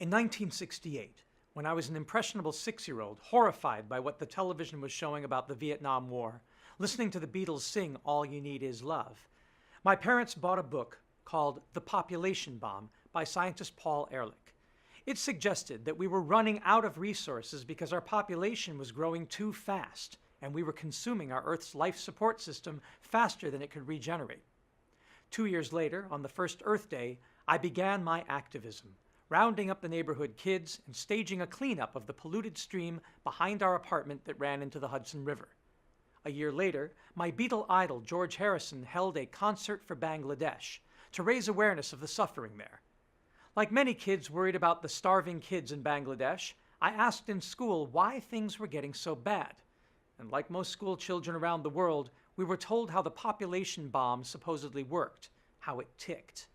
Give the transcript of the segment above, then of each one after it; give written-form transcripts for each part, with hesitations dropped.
In 1968, when I was an impressionable 6-year-old, horrified by what the television was showing about the Vietnam War, listening to the Beatles sing All You Need Is Love, my parents bought a book called The Population Bomb by scientist Paul Ehrlich. It suggested that we were running out of resources because our population was growing too fast, and we were consuming our Earth's life support system faster than it could regenerate. 2 years later, on the first Earth Day, I began my activism, rounding up the neighborhood kids and staging a cleanup of the polluted stream behind our apartment that ran into the Hudson River. A year later, my Beatle idol George Harrison held a concert for Bangladesh to raise awareness of the suffering there. Like many kids worried about the starving kids in Bangladesh, I asked in school why things were getting so bad. And like most school children around the world, we were told how the population bomb supposedly worked, how it ticked.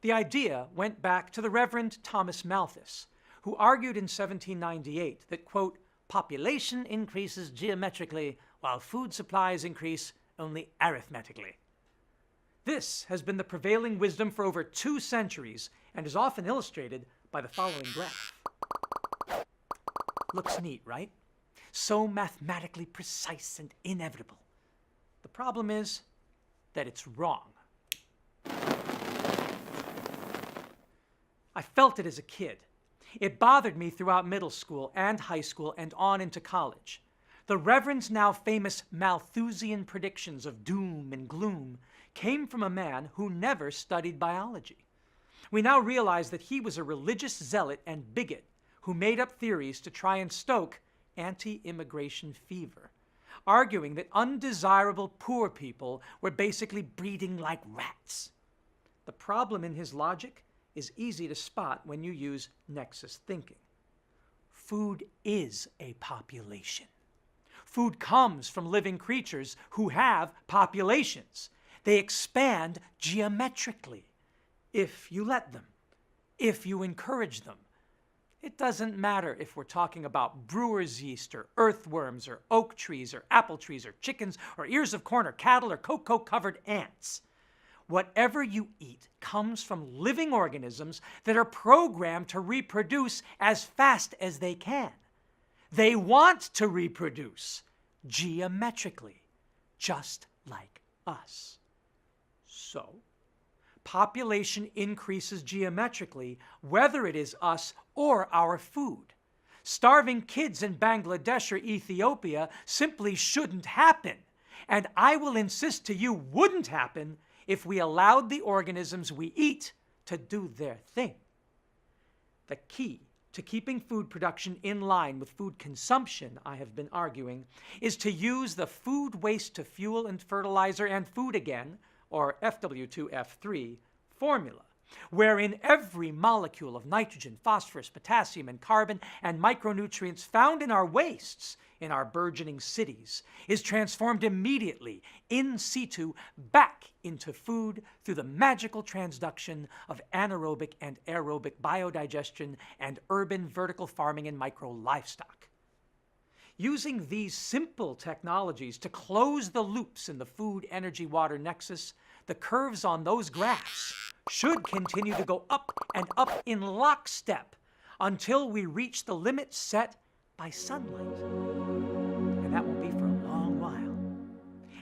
The idea went back to the Reverend Thomas Malthus, who argued in 1798 that, quote, population increases geometrically while food supplies increase only arithmetically. This has been the prevailing wisdom for over 2 centuries and is often illustrated by the following graph. Looks neat, right? So mathematically precise and inevitable. The problem is that it's wrong. I felt it as a kid. It bothered me throughout middle school and high school and on into college. The Reverend's now famous Malthusian predictions of doom and gloom came from a man who never studied biology. We now realize that he was a religious zealot and bigot who made up theories to try and stoke anti-immigration fever, arguing that undesirable poor people were basically breeding like rats. The problem in his logic is easy to spot when you use nexus thinking. Food is a population. Food comes from living creatures who have populations. They expand geometrically if you let them, if you encourage them. It doesn't matter if we're talking about brewer's yeast or earthworms or oak trees or apple trees or chickens or ears of corn or cattle or cocoa-covered ants. Whatever you eat comes from living organisms that are programmed to reproduce as fast as they can. They want to reproduce geometrically, just like us. So, population increases geometrically whether it is us or our food. Starving kids in Bangladesh or Ethiopia simply shouldn't happen, and I will insist to you wouldn't happen if we allowed the organisms we eat to do their thing. The key to keeping food production in line with food consumption, I have been arguing, is to use the food waste to fuel and fertilizer and food again, or FW2F3, formula, wherein every molecule of nitrogen, phosphorus, potassium, and carbon and micronutrients found in our wastes in our burgeoning cities is transformed immediately in situ back into food through the magical transduction of anaerobic and aerobic biodigestion and urban vertical farming and micro-livestock. Using these simple technologies to close the loops in the food-energy-water nexus, the curves on those graphs should continue to go up and up in lockstep until we reach the limit set by sunlight. And that won't be for a long while.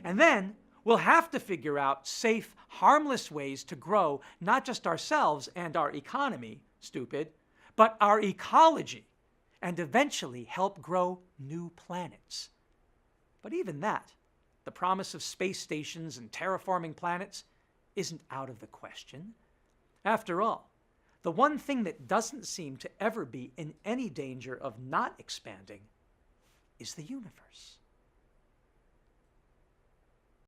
And then we'll have to figure out safe, harmless ways to grow not just ourselves and our economy, stupid, but our ecology, and eventually help grow new planets. But even that, the promise of space stations and terraforming planets, isn't out of the question. After all, the one thing that doesn't seem to ever be in any danger of not expanding is the universe.